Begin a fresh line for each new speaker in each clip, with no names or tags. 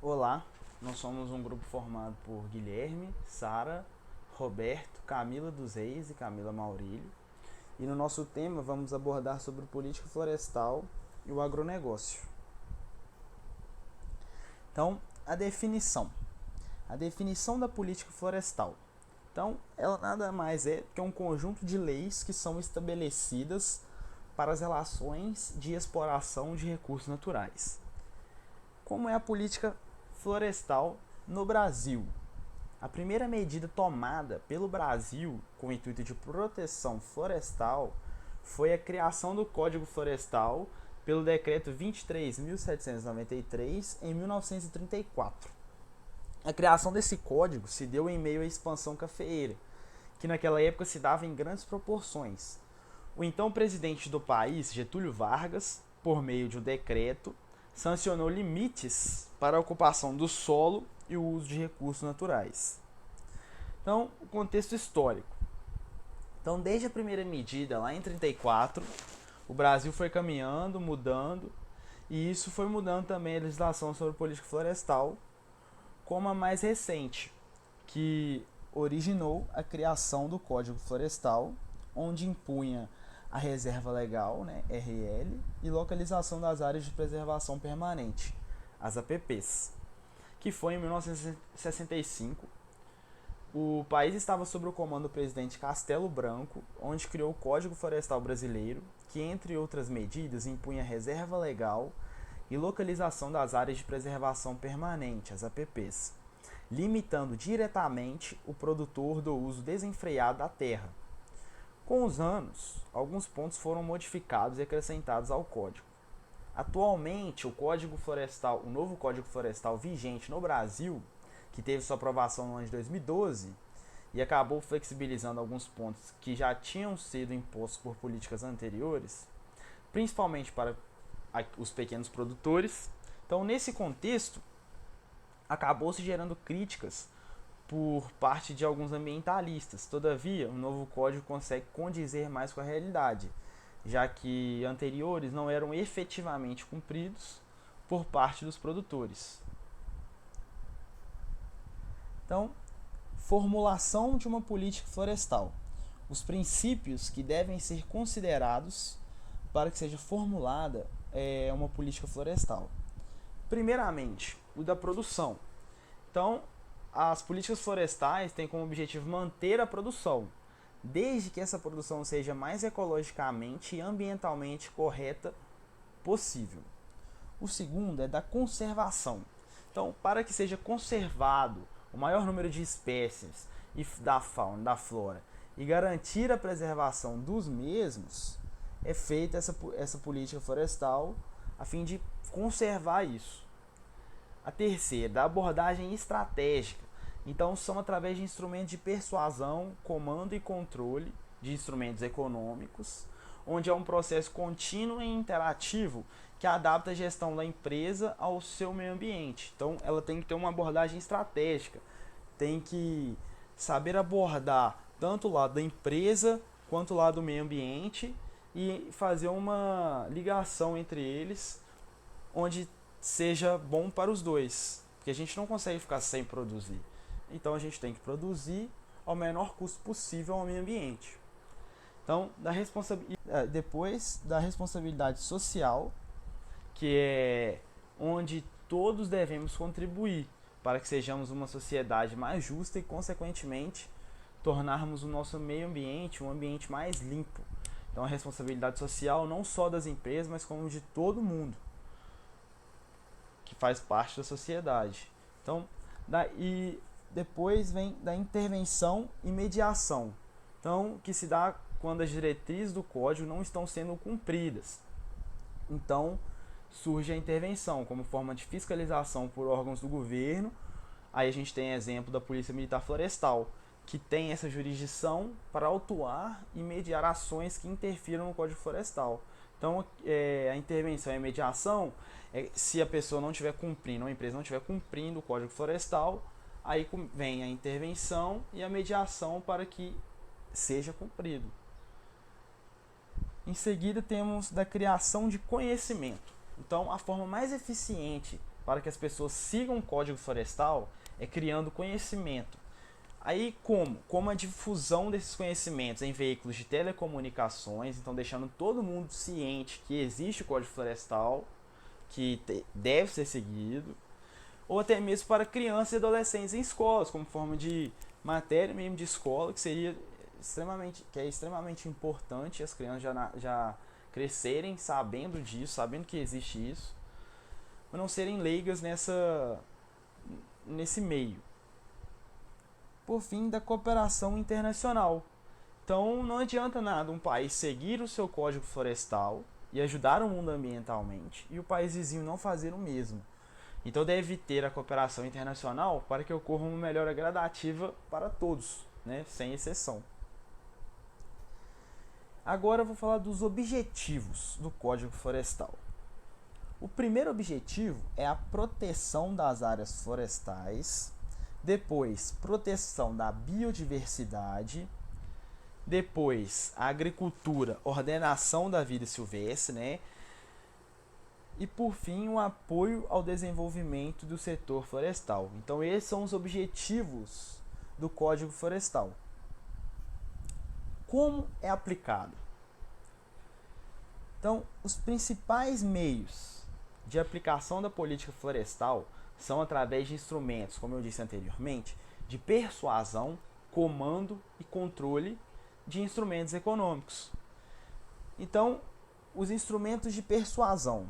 Olá, nós somos um grupo formado por Guilherme, Sara, Roberto, Camila dos Reis e Camila Maurílio. E no nosso tema vamos abordar sobre política florestal e o agronegócio. Então, a definição. A definição da política florestal. Então, ela nada mais é que um conjunto de leis que são estabelecidas para as relações de exploração de recursos naturais. Como é a política florestal no Brasil? A primeira medida tomada pelo Brasil com o intuito de proteção florestal foi a criação do Código Florestal pelo Decreto 23.793 em 1934. A criação desse código se deu em meio à expansão cafeeira, que naquela época se dava em grandes proporções. O então presidente do país, Getúlio Vargas, por meio de um decreto, sancionou limites para a ocupação do solo e o uso de recursos naturais. Então, o contexto histórico. Então, desde a primeira medida, lá em 34, o Brasil foi caminhando, mudando, e isso foi mudando também a legislação sobre política florestal, como a mais recente, que originou a criação do Código Florestal, onde impunha a reserva legal, né, RL, e localização das áreas de preservação permanente, as APPs, que foi em 1965. O país estava sob o comando do presidente Castelo Branco, onde criou o Código Florestal Brasileiro, que, entre outras medidas, impunha reserva legal e localização das áreas de preservação permanente, as APPs, limitando diretamente o produtor do uso desenfreado da terra. Com os anos, alguns pontos foram modificados e acrescentados ao código. Atualmente, o novo Código Florestal vigente no Brasil, que teve sua aprovação no ano de 2012 e acabou flexibilizando alguns pontos que já tinham sido impostos por políticas anteriores, principalmente para os pequenos produtores. Então, nesse contexto, acabou se gerando críticas por parte de alguns ambientalistas. Todavia, o novo código consegue condizer mais com a realidade, já que anteriores não eram efetivamente cumpridos por parte dos produtores. Então, formulação de uma política florestal. Os princípios que devem ser considerados para que seja formulada uma política florestal. Primeiramente, o da produção. Então, as políticas florestais têm como objetivo manter a produção, desde que essa produção seja mais ecologicamente e ambientalmente correta possível. O segundo é da conservação. Então, para que seja conservado o maior número de espécies da fauna, da flora, e garantir a preservação dos mesmos, é feita essa política florestal a fim de conservar isso. A terceira, da abordagem estratégica. Então, são através de instrumentos de persuasão, comando e controle de instrumentos econômicos, onde é um processo contínuo e interativo que adapta a gestão da empresa ao seu meio ambiente. Então, ela tem que ter uma abordagem estratégica, tem que saber abordar tanto o lado da empresa quanto o lado do meio ambiente e fazer uma ligação entre eles, onde seja bom para os dois, porque a gente não consegue ficar sem produzir. Então a gente tem que produzir ao menor custo possível ao meio ambiente. Então, depois da responsabilidade social, que é onde todos devemos contribuir para que sejamos uma sociedade mais justa e, consequentemente, tornarmos o nosso meio ambiente um ambiente mais limpo. Então, a responsabilidade social não só das empresas, mas como de todo mundo que faz parte da sociedade. Então, e depois vem da intervenção e mediação. Então, que se dá quando as diretrizes do código não estão sendo cumpridas. Então, surge a intervenção como forma de fiscalização por órgãos do governo. Aí a gente tem exemplo da Polícia Militar Florestal, que tem essa jurisdição para autuar e mediar ações que interfiram no Código Florestal. Então, a intervenção e a mediação, se a pessoa não estiver cumprindo, ou a empresa não estiver cumprindo o Código Florestal, aí vem a intervenção e a mediação para que seja cumprido. Em seguida, temos da criação de conhecimento. Então, a forma mais eficiente para que as pessoas sigam o Código Florestal é criando conhecimento. Aí como a difusão desses conhecimentos em veículos de telecomunicações, então deixando todo mundo ciente que existe o Código Florestal, que deve ser seguido, ou até mesmo para crianças e adolescentes em escolas, como forma de matéria mesmo de escola, que seria extremamente importante as crianças já crescerem sabendo disso, sabendo que existe isso, mas não serem leigas nesse meio. Por fim, da cooperação internacional. Então, não adianta nada um país seguir o seu código florestal e ajudar o mundo ambientalmente e o país vizinho não fazer o mesmo. Então, deve ter a cooperação internacional para que ocorra uma melhora gradativa para todos, né? Sem exceção. Agora eu vou falar dos objetivos do Código Florestal. O primeiro objetivo é a proteção das áreas florestais, depois proteção da biodiversidade, depois a agricultura, ordenação da vida silvestre, né? E por fim o apoio ao desenvolvimento do setor florestal. Então esses são os objetivos do Código Florestal. Como é aplicado? Então, os principais meios de aplicação da política florestal são através de instrumentos, como eu disse anteriormente, de persuasão, comando e controle de instrumentos econômicos. Então, os instrumentos de persuasão.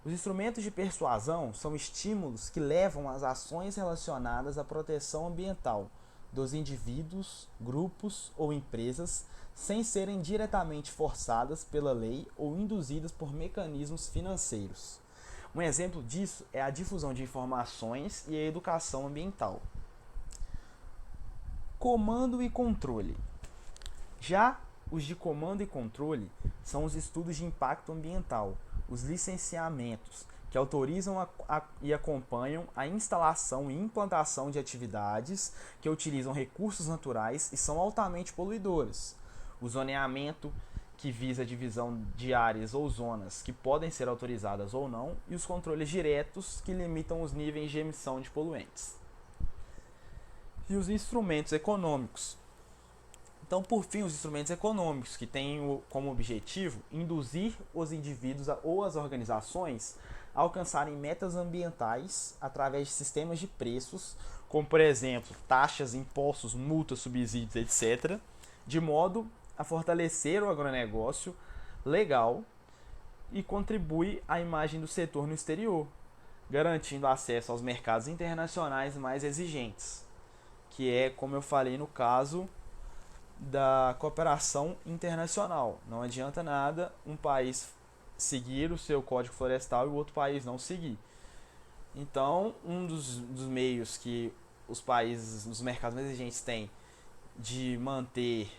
Os instrumentos de persuasão são estímulos que levam às ações relacionadas à proteção ambiental dos indivíduos, grupos ou empresas, sem serem diretamente forçadas pela lei ou induzidas por mecanismos financeiros. Um exemplo disso é a difusão de informações e a educação ambiental. Comando e controle. Já os de comando e controle são os estudos de impacto ambiental, os licenciamentos, que autorizam e acompanham a instalação e implantação de atividades que utilizam recursos naturais e são altamente poluidoras. O zoneamento, que visa a divisão de áreas ou zonas que podem ser autorizadas ou não, e os controles diretos, que limitam os níveis de emissão de poluentes. E os instrumentos econômicos. Então, por fim, os instrumentos econômicos, que têm como objetivo induzir os indivíduos ou as organizações a alcançarem metas ambientais através de sistemas de preços, como, por exemplo, taxas, impostos, multas, subsídios, etc., de modo a fortalecer o agronegócio legal e contribui à imagem do setor no exterior, garantindo acesso aos mercados internacionais mais exigentes, que é, como eu falei no caso da cooperação internacional. Não adianta nada um país seguir o seu código florestal e o outro país não seguir. Então, um dos meios que os países, os mercados mais exigentes têm de manter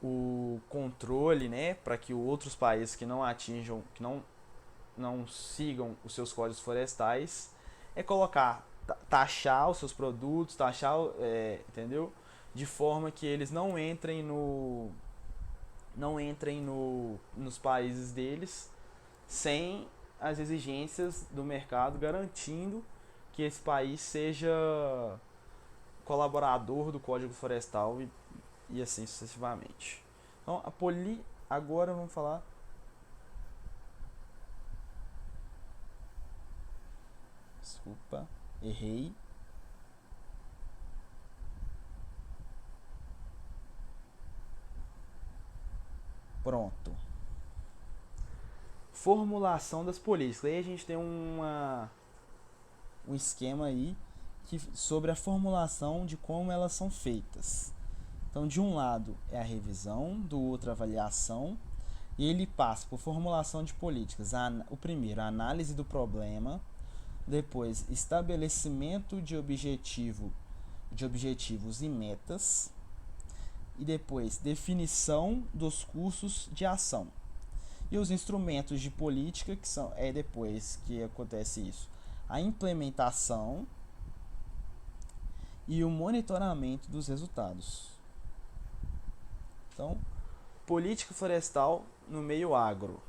o controle, né, para que outros países que não atinjam, que não sigam os seus códigos florestais, é colocar, taxar os seus produtos, taxar, entendeu? De forma que eles não entrem nos países deles sem as exigências do mercado, garantindo que esse país seja colaborador do Código Florestal e assim sucessivamente. Então, agora vamos falar. Desculpa, errei. Pronto. Formulação das políticas. Aí a gente tem um esquema aí sobre a formulação de como elas são feitas. Então, de um lado é a revisão, do outro a avaliação, e ele passa por formulação de políticas. O primeiro, a análise do problema, depois estabelecimento de objetivos e metas, e depois definição dos cursos de ação. E os instrumentos de política, que são depois que acontece isso, a implementação e o monitoramento dos resultados. Então, política florestal no meio agro.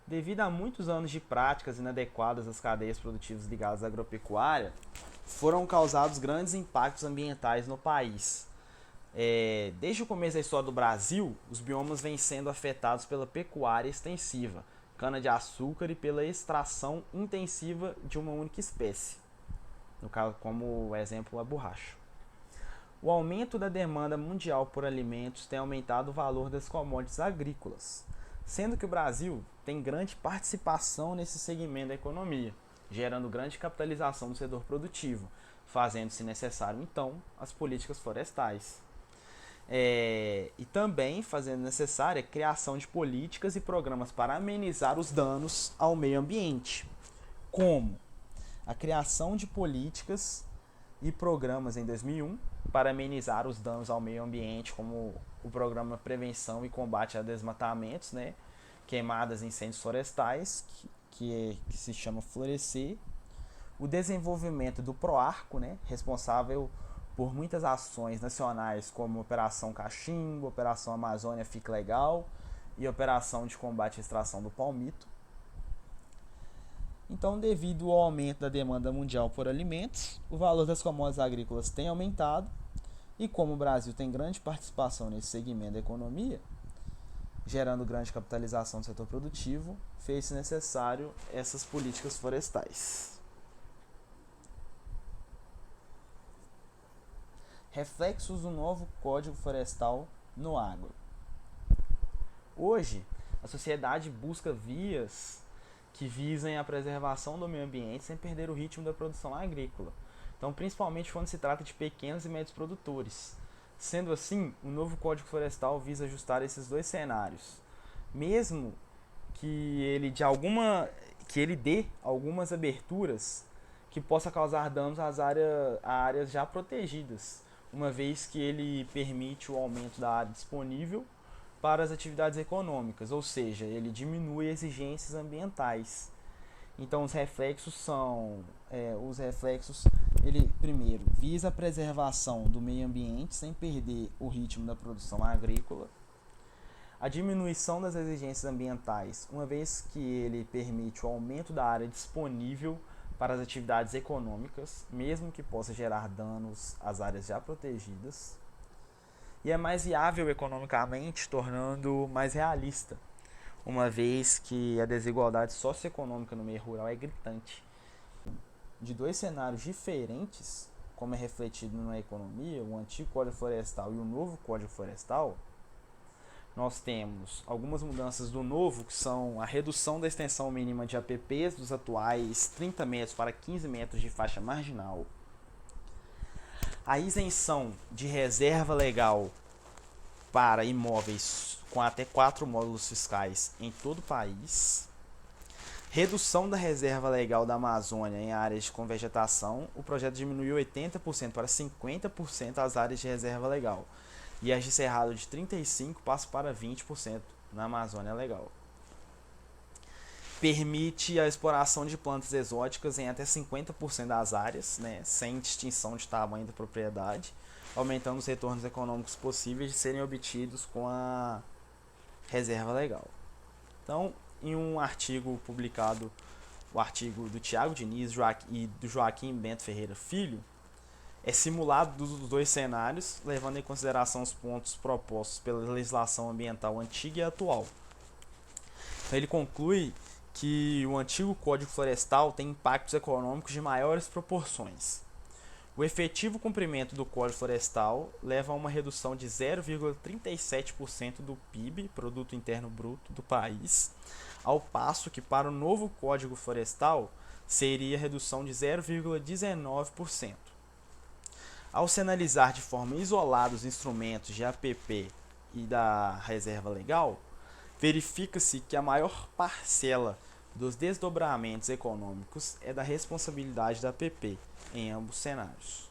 Devido a muitos anos de práticas inadequadas das cadeias produtivas ligadas à agropecuária, foram causados grandes impactos ambientais no país. Desde o começo da história do Brasil, os biomas vêm sendo afetados pela pecuária extensiva, cana-de-açúcar, e pela extração intensiva de uma única espécie, no caso, como exemplo, a borracha. O aumento da demanda mundial por alimentos tem aumentado o valor das commodities agrícolas, sendo que o Brasil tem grande participação nesse segmento da economia, gerando grande capitalização do setor produtivo, fazendo-se necessário, então, as políticas florestais. E também fazendo necessária a criação de políticas e programas para amenizar os danos ao meio ambiente, como a criação de políticas e programas em 2001 para amenizar os danos ao meio ambiente, como o programa Prevenção e Combate a Desmatamentos, né, queimadas e incêndios florestais, que se chama Florescer, o desenvolvimento do Proarco, né, responsável por muitas ações nacionais como Operação Cachimbo, Operação Amazônia Fique Legal e Operação de Combate à Extração do Palmito. Então, devido ao aumento da demanda mundial por alimentos, o valor das commodities agrícolas tem aumentado, e como o Brasil tem grande participação nesse segmento da economia, gerando grande capitalização do setor produtivo, fez-se necessário essas políticas florestais. Reflexos do novo Código Florestal no agro. Hoje, a sociedade busca vias que visem a preservação do meio ambiente sem perder o ritmo da produção agrícola. Então, principalmente quando se trata de pequenos e médios produtores. Sendo assim, o novo Código Florestal visa ajustar esses dois cenários, mesmo que ele dê algumas aberturas que possa causar danos a áreas já protegidas, uma vez que ele permite o aumento da área disponível para as atividades econômicas, ou seja, ele diminui exigências ambientais. Então, os reflexos, ele primeiro visa a preservação do meio ambiente sem perder o ritmo da produção agrícola, a diminuição das exigências ambientais, uma vez que ele permite o aumento da área disponível para as atividades econômicas, mesmo que possa gerar danos às áreas já protegidas, e é mais viável economicamente, tornando mais realista, uma vez que a desigualdade socioeconômica no meio rural é gritante. De dois cenários diferentes, como é refletido na economia, o antigo Código Florestal e o novo Código Florestal, nós temos algumas mudanças do novo, que são a redução da extensão mínima de APPs dos atuais 30 metros para 15 metros de faixa marginal, a isenção de reserva legal para imóveis com até 4 módulos fiscais em todo o país, redução da reserva legal da Amazônia em áreas com vegetação. O projeto diminuiu 80% para 50% as áreas de reserva legal, e as de cerrado de 35% passa para 20% na Amazônia Legal. Permite a exploração de plantas exóticas em até 50% das áreas, né, sem distinção de tamanho da propriedade, aumentando os retornos econômicos possíveis de serem obtidos com a reserva legal. Então, em um artigo publicado, o artigo do Tiago Diniz e do Joaquim Bento Ferreira Filho, é simulado dos dois cenários, levando em consideração os pontos propostos pela legislação ambiental antiga e atual. Então, ele conclui que o antigo Código Florestal tem impactos econômicos de maiores proporções. O efetivo cumprimento do Código Florestal leva a uma redução de 0,37% do PIB, Produto Interno Bruto, do país, ao passo que para o novo Código Florestal seria redução de 0,19%. Ao se analisar de forma isolada os instrumentos de APP e da reserva legal, verifica-se que a maior parcela dos desdobramentos econômicos é da responsabilidade da APP em ambos cenários.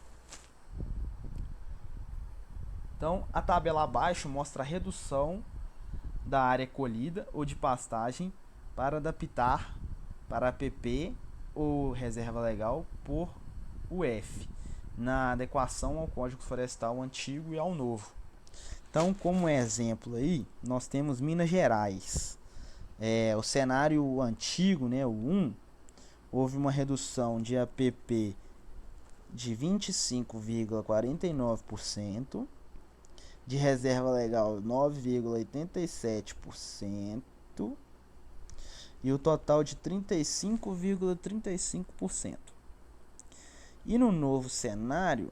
Então, a tabela abaixo mostra a redução da área colhida ou de pastagem para adaptar para APP ou reserva legal por UF, na adequação ao Código Florestal antigo e ao novo. Então, como exemplo aí, nós temos Minas Gerais. O cenário antigo, né, o 1, houve uma redução de APP de 25,49%, de reserva legal 9,87% e o total de 35,35%. E no novo cenário,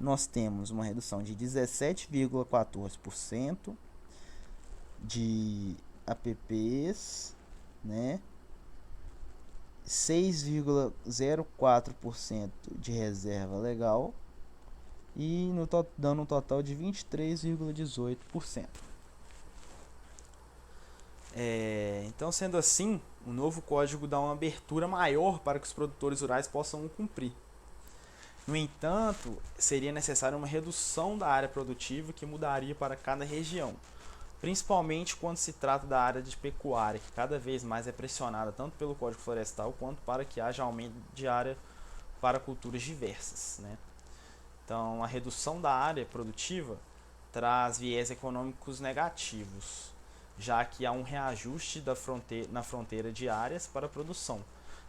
nós temos uma redução de 17,14% de APPs, né? 6,04% de reserva legal e dando um total de 23,18%. Então, sendo assim, o novo código dá uma abertura maior para que os produtores rurais possam cumprir. No entanto, seria necessária uma redução da área produtiva que mudaria para cada região, principalmente quando se trata da área de pecuária, que cada vez mais é pressionada tanto pelo Código Florestal quanto para que haja aumento de área para culturas diversas, né? Então, a redução da área produtiva traz viés econômicos negativos, já que há um reajuste na fronteira de áreas para a produção,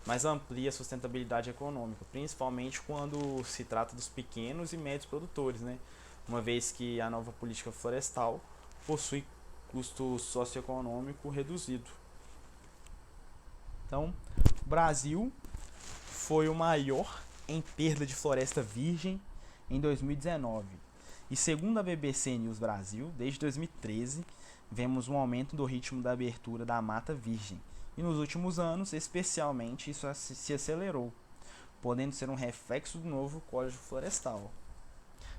mas amplia a sustentabilidade econômica, principalmente quando se trata dos pequenos e médios produtores, né? Uma vez que a nova política florestal possui custo socioeconômico reduzido. Então, o Brasil foi o maior em perda de floresta virgem em 2019. E segundo a BBC News Brasil, desde 2013, vemos um aumento do ritmo da abertura da mata virgem. E nos últimos anos, especialmente, isso se acelerou, podendo ser um reflexo do novo Código Florestal.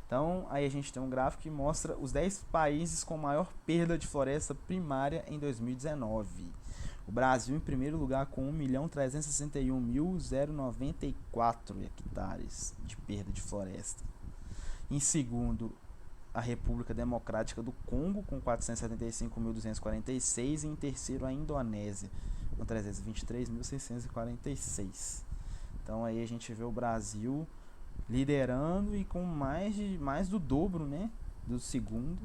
Então, aí a gente tem um gráfico que mostra os 10 países com maior perda de floresta primária em 2019. O Brasil em primeiro lugar com 1.361.094 hectares de perda de floresta. Em segundo, a República Democrática do Congo, com 475.246, e em terceiro, a Indonésia, com 323.646. Então aí a gente vê o Brasil liderando e com mais do dobro, né, do segundo.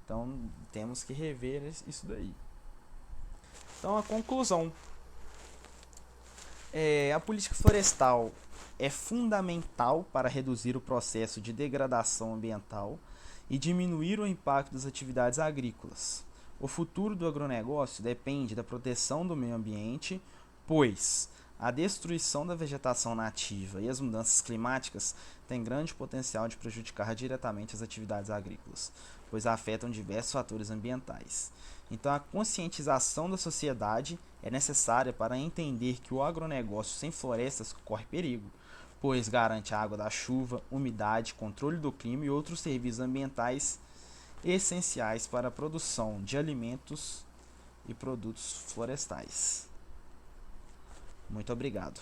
Então temos que rever isso daí. Então a conclusão. A política florestal é fundamental para reduzir o processo de degradação ambiental e diminuir o impacto das atividades agrícolas. O futuro do agronegócio depende da proteção do meio ambiente, pois a destruição da vegetação nativa e as mudanças climáticas têm grande potencial de prejudicar diretamente as atividades agrícolas, pois afetam diversos fatores ambientais. Então, a conscientização da sociedade é necessária para entender que o agronegócio sem florestas corre perigo, pois garante a água da chuva, umidade, controle do clima e outros serviços ambientais essenciais para a produção de alimentos e produtos florestais. Muito obrigado.